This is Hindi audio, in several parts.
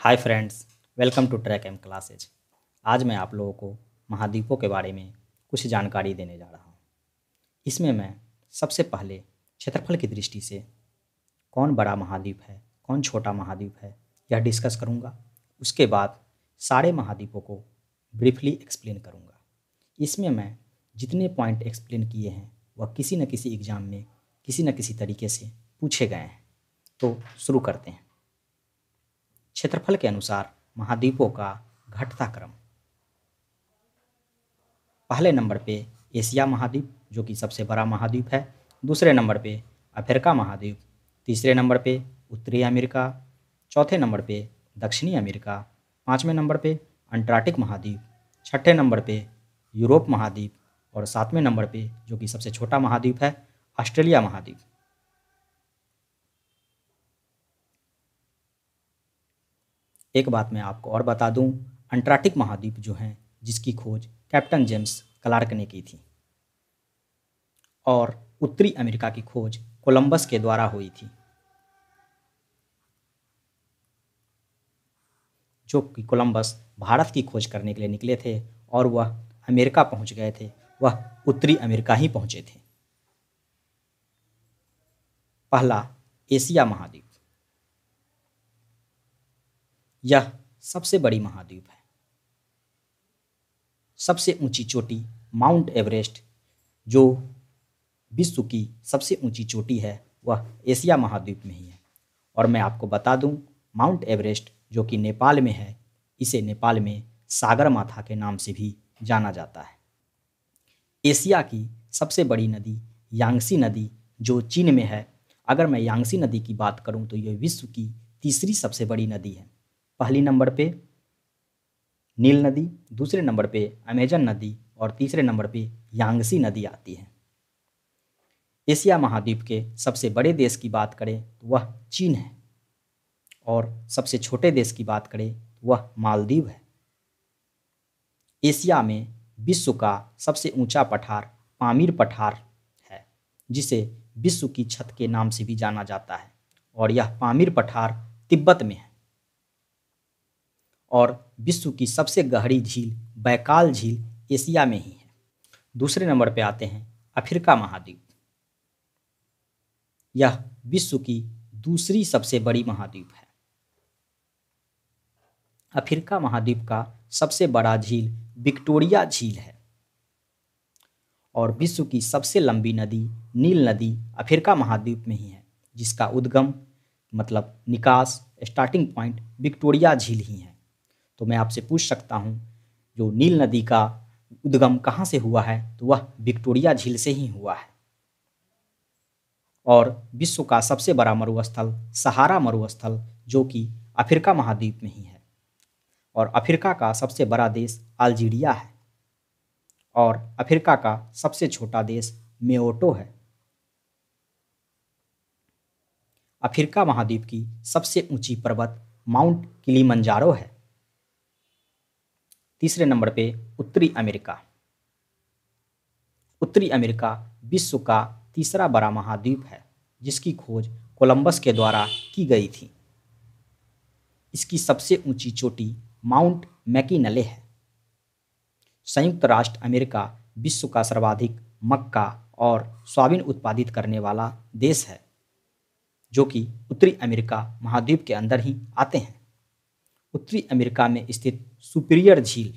Hi friends, welcome to track M classes. आज मैं आप लोगों को महाद्वीपों के बारे में कुछ जानकारी देने जा रहा हूँ। इसमें मैं सबसे पहले क्षेत्रफल की दृष्टि से कौन बड़ा महाद्वीप है, कौन छोटा महाद्वीप है, यह डिस्कस करूँगा। उसके बाद सारे महाद्वीपों को ब्रीफली एक्सप्लेन करूँगा। इसमें मैं जितने पॉइंट एक्सप्लेन किए हैं वह किसी न किसी एग्ज़ाम में किसी न किसी तरीके से पूछे गए हैं। तो शुरू करते हैं। क्षेत्रफल के अनुसार महाद्वीपों का घटता क्रम। पहले नंबर पे एशिया महाद्वीप जो कि सबसे बड़ा महाद्वीप है। दूसरे नंबर पे अफ्रीका महाद्वीप। तीसरे नंबर पे उत्तरी अमेरिका। चौथे नंबर पे दक्षिणी अमेरिका। पाँचवें नंबर पे अंटार्कटिक महाद्वीप। छठे नंबर पे यूरोप महाद्वीप। और सातवें नंबर पे जो कि सबसे छोटा महाद्वीप है, ऑस्ट्रेलिया महाद्वीप। एक बात मैं आपको और बता दूं, अंटार्कटिक महाद्वीप जो है जिसकी खोज कैप्टन जेम्स क्लार्क ने की थी और उत्तरी अमेरिका की खोज कोलंबस के द्वारा हुई थी, जो कि कोलंबस भारत की खोज करने के लिए निकले थे और वह अमेरिका पहुंच गए थे, वह उत्तरी अमेरिका ही पहुंचे थे। पहला एशिया महाद्वीप, यह सबसे बड़ी महाद्वीप है। सबसे ऊंची चोटी माउंट एवरेस्ट जो विश्व की सबसे ऊंची चोटी है वह एशिया महाद्वीप में ही है। और मैं आपको बता दूं, माउंट एवरेस्ट जो कि नेपाल में है, इसे नेपाल में सागर माथा के नाम से भी जाना जाता है। एशिया की सबसे बड़ी नदी यांगसी नदी जो चीन में है, अगर मैं यांगसी नदी की बात करूं तो यह विश्व की तीसरी सबसे बड़ी नदी है। पहली नंबर पे नील नदी, दूसरे नंबर पे अमेजन नदी और तीसरे नंबर पे यांगसी नदी आती है। एशिया महाद्वीप के सबसे बड़े देश की बात करें तो वह चीन है और सबसे छोटे देश की बात करें तो वह मालदीव है। एशिया में विश्व का सबसे ऊंचा पठार पामीर पठार है, जिसे विश्व की छत के नाम से भी जाना जाता है और यह पामीर पठार तिब्बत में है। और विश्व की सबसे गहरी झील बैकाल झील एशिया में ही है। दूसरे नंबर पे आते हैं अफ्रीका महाद्वीप। यह विश्व की दूसरी सबसे बड़ी महाद्वीप है। अफ्रीका महाद्वीप का सबसे बड़ा झील विक्टोरिया झील है और विश्व की सबसे लंबी नदी नील नदी अफ्रीका महाद्वीप में ही है, जिसका उद्गम मतलब निकास स्टार्टिंग पॉइंट विक्टोरिया झील ही है। तो मैं आपसे पूछ सकता हूँ, जो नील नदी का उद्गम कहाँ से हुआ है, तो वह विक्टोरिया झील से ही हुआ है। और विश्व का सबसे बड़ा मरुस्थल सहारा मरुस्थल जो कि अफ्रीका महाद्वीप में ही है। और अफ्रीका का सबसे बड़ा देश अल्जीरिया है और अफ्रीका का सबसे छोटा देश मेओटो है। अफ्रीका महाद्वीप की सबसे ऊंची पर्वत माउंट किलिमंजारो है। तीसरे नंबर पे उत्तरी अमेरिका। उत्तरी अमेरिका विश्व का तीसरा बड़ा महाद्वीप है, जिसकी खोज कोलंबस के द्वारा की गई थी। इसकी सबसे ऊंची चोटी माउंट मैकिनले है। संयुक्त राष्ट्र अमेरिका विश्व का सर्वाधिक मक्का और सोयाबीन उत्पादित करने वाला देश है, जो कि उत्तरी अमेरिका महाद्वीप के अंदर ही आते हैं। उत्तरी अमेरिका में स्थित सुपीरियर झील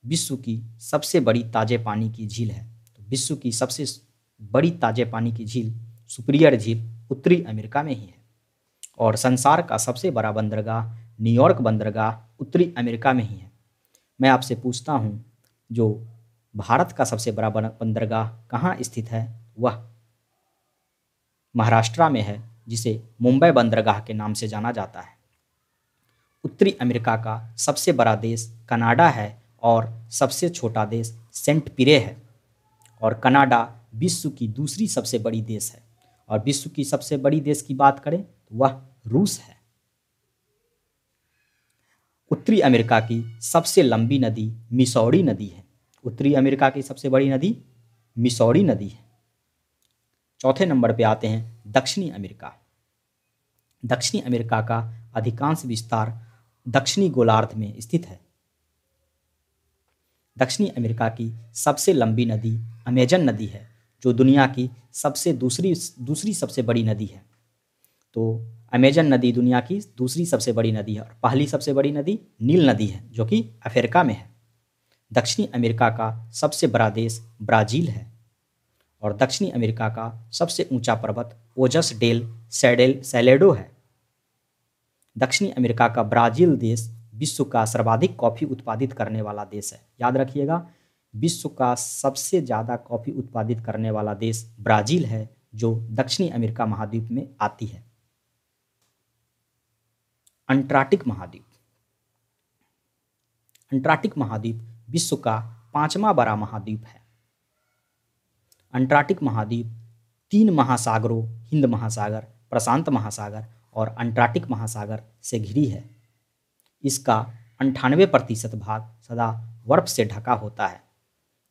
विश्व की सबसे बड़ी ताजे पानी की झील है। तो विश्व की सबसे बड़ी ताजे पानी की झील सुपीरियर झील उत्तरी अमेरिका में ही है। और संसार का सबसे बड़ा बंदरगाह न्यूयॉर्क बंदरगाह उत्तरी अमेरिका में ही है। मैं आपसे पूछता हूँ, जो भारत का सबसे बड़ा बंदरगाह कहाँ स्थित है, वह महाराष्ट्र में है, जिसे मुंबई बंदरगाह के नाम से जाना जाता है। उत्तरी अमेरिका का सबसे बड़ा देश कनाडा है और सबसे छोटा देश सेंट पिरे है। और कनाडा विश्व की दूसरी सबसे बड़ी देश है। और विश्व की सबसे बड़ी देश की बात करें तो वह रूस है। उत्तरी अमेरिका की सबसे लंबी नदी मिसौरी नदी है। उत्तरी अमेरिका की सबसे बड़ी नदी मिसौरी नदी है। चौथे नंबर पे आते हैं दक्षिणी अमेरिका। दक्षिणी अमेरिका का अधिकांश विस्तार दक्षिणी गोलार्ध में स्थित है। दक्षिणी अमेरिका की सबसे लंबी नदी अमेजन नदी है, जो दुनिया की दूसरी सबसे बड़ी नदी है। तो अमेजन नदी दुनिया की दूसरी सबसे बड़ी नदी है और पहली सबसे बड़ी नदी नील नदी है, जो कि अफ्रीका में है। दक्षिणी अमेरिका का सबसे बड़ा देश ब्राज़ील है और दक्षिणी अमेरिका का सबसे ऊंचा पर्वत ओजस डेल सैलेडो है। दक्षिणी अमेरिका का ब्राज़ील देश विश्व का सर्वाधिक कॉफ़ी उत्पादित करने वाला देश है। याद रखिएगा, विश्व का सबसे ज़्यादा कॉफ़ी उत्पादित करने वाला देश ब्राज़ील है, जो दक्षिणी अमेरिका महाद्वीप में आती है। अंटार्कटिक महाद्वीप। अंटार्कटिक महाद्वीप विश्व का 5वां बड़ा महाद्वीप है। अंटार्कटिक महाद्वीप 3 महासागरों हिंद महासागर, प्रशांत महासागर और अंटार्कटिक महासागर से घिरी है। इसका 98% भाग सदा बर्फ से ढका होता है।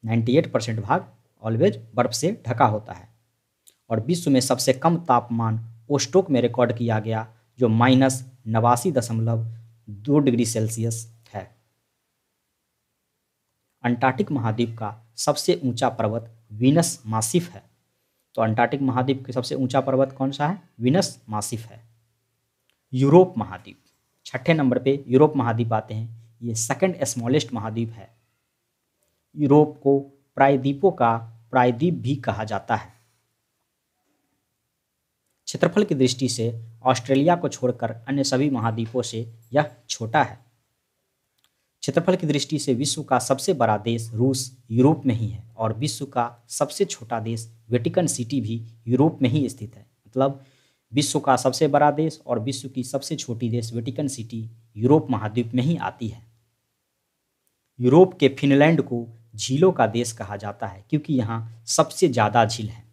98% भाग ऑलवेज बर्फ से ढका होता है। और विश्व में सबसे कम तापमान ओस्टोक में रिकॉर्ड किया गया, जो -89.2 डिग्री सेल्सियस है। अंटार्कटिक महाद्वीप का सबसे ऊंचा पर्वत वीनस मासिफ है। तो अंटार्कटिक महाद्वीप का सबसे ऊंचा पर्वत कौन सा है? वीनस मासिफ है। यूरोप महाद्वीप, 6ठे नंबर पे यूरोप महाद्वीप आते हैं। ये सेकंड स्मॉलेस्ट महाद्वीप है। यूरोप को प्रायद्वीपों का प्रायद्वीप भी कहा जाता है। क्षेत्रफल की दृष्टि से ऑस्ट्रेलिया को छोड़कर अन्य सभी महाद्वीपों से यह छोटा है। क्षेत्रफल की दृष्टि से विश्व का सबसे बड़ा देश रूस यूरोप में ही है और विश्व का सबसे छोटा देश वेटिकन सिटी भी यूरोप में ही स्थित है। मतलब विश्व का सबसे बड़ा देश और विश्व की सबसे छोटी देश वेटिकन सिटी यूरोप महाद्वीप में ही आती है। यूरोप के फिनलैंड को झीलों का देश कहा जाता है, क्योंकि यहाँ सबसे ज़्यादा झील है।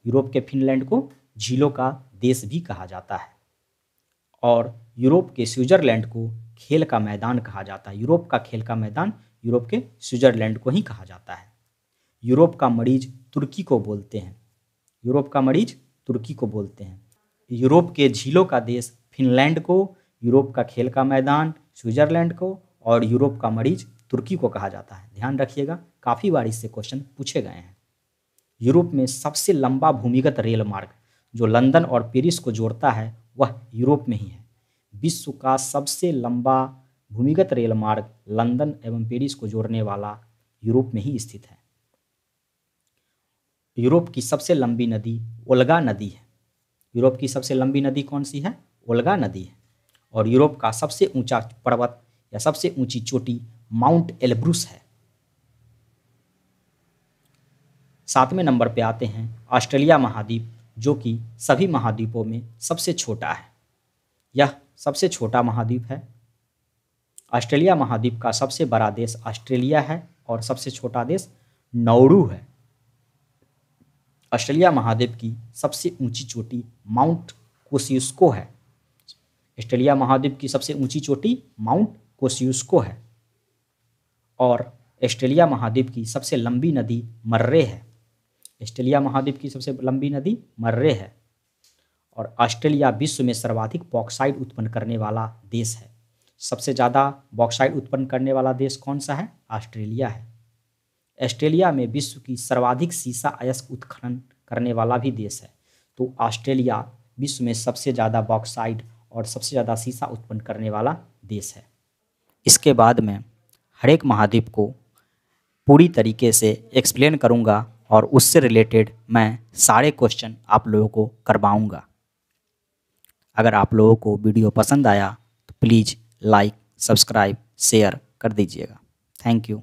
यूरोप के फिनलैंड को झीलों का देश भी कहा जाता है। और यूरोप के स्विट्जरलैंड को खेल का मैदान कहा जाता है। यूरोप का खेल का मैदान यूरोप के स्विट्जरलैंड को ही कहा जाता है। यूरोप का मरीज तुर्की को बोलते हैं। यूरोप का मरीज तुर्की को बोलते हैं। यूरोप के झीलों का देश फिनलैंड को, यूरोप का खेल का मैदान स्विट्जरलैंड को और यूरोप का मरीज तुर्की को कहा जाता है। ध्यान रखिएगा, काफ़ी बार इससे क्वेश्चन पूछे गए हैं। यूरोप में सबसे लंबा भूमिगत रेल मार्ग जो लंदन और पेरिस को जोड़ता है, वह यूरोप में ही है। विश्व का सबसे लंबा भूमिगत रेल मार्ग लंदन एवं पेरिस को जोड़ने वाला यूरोप में ही स्थित है। यूरोप की सबसे लंबी नदी ओल्गा नदी है। यूरोप की सबसे लंबी नदी कौन सी है? ओल्गा नदी है। और यूरोप का सबसे ऊंचा पर्वत या सबसे ऊंची चोटी माउंट एल्ब्रूस है। 7वें नंबर पे आते हैं ऑस्ट्रेलिया महाद्वीप, जो कि सभी महाद्वीपों में सबसे छोटा है। यह सबसे छोटा महाद्वीप है। ऑस्ट्रेलिया महाद्वीप का सबसे बड़ा देश ऑस्ट्रेलिया है और सबसे छोटा देश नाउरू है। ऑस्ट्रेलिया महाद्वीप की सबसे ऊंची चोटी माउंट कोसियुस्को है। ऑस्ट्रेलिया महाद्वीप की सबसे ऊंची चोटी माउंट कोसियुस्को है। और ऑस्ट्रेलिया महाद्वीप की सबसे लंबी नदी मर्रे है। ऑस्ट्रेलिया महाद्वीप की सबसे लंबी नदी मर्रे है। और ऑस्ट्रेलिया विश्व में सर्वाधिक बॉक्साइट उत्पन्न करने वाला देश है। सबसे ज़्यादा बॉक्साइट उत्पन्न करने वाला देश कौन सा है? ऑस्ट्रेलिया है। ऑस्ट्रेलिया में विश्व की सर्वाधिक सीसा अयस्क उत्खनन करने वाला भी देश है। तो ऑस्ट्रेलिया विश्व में सबसे ज़्यादा बॉक्साइट और सबसे ज़्यादा सीसा उत्पन्न करने वाला देश है। इसके बाद मैं हर एक महाद्वीप को पूरी तरीके से एक्सप्लेन करूँगा और उससे रिलेटेड मैं सारे क्वेश्चन आप लोगों को करवाऊँगा। अगर आप लोगों को वीडियो पसंद आया तो प्लीज़ लाइक, सब्सक्राइब, शेयर कर दीजिएगा। Thank you.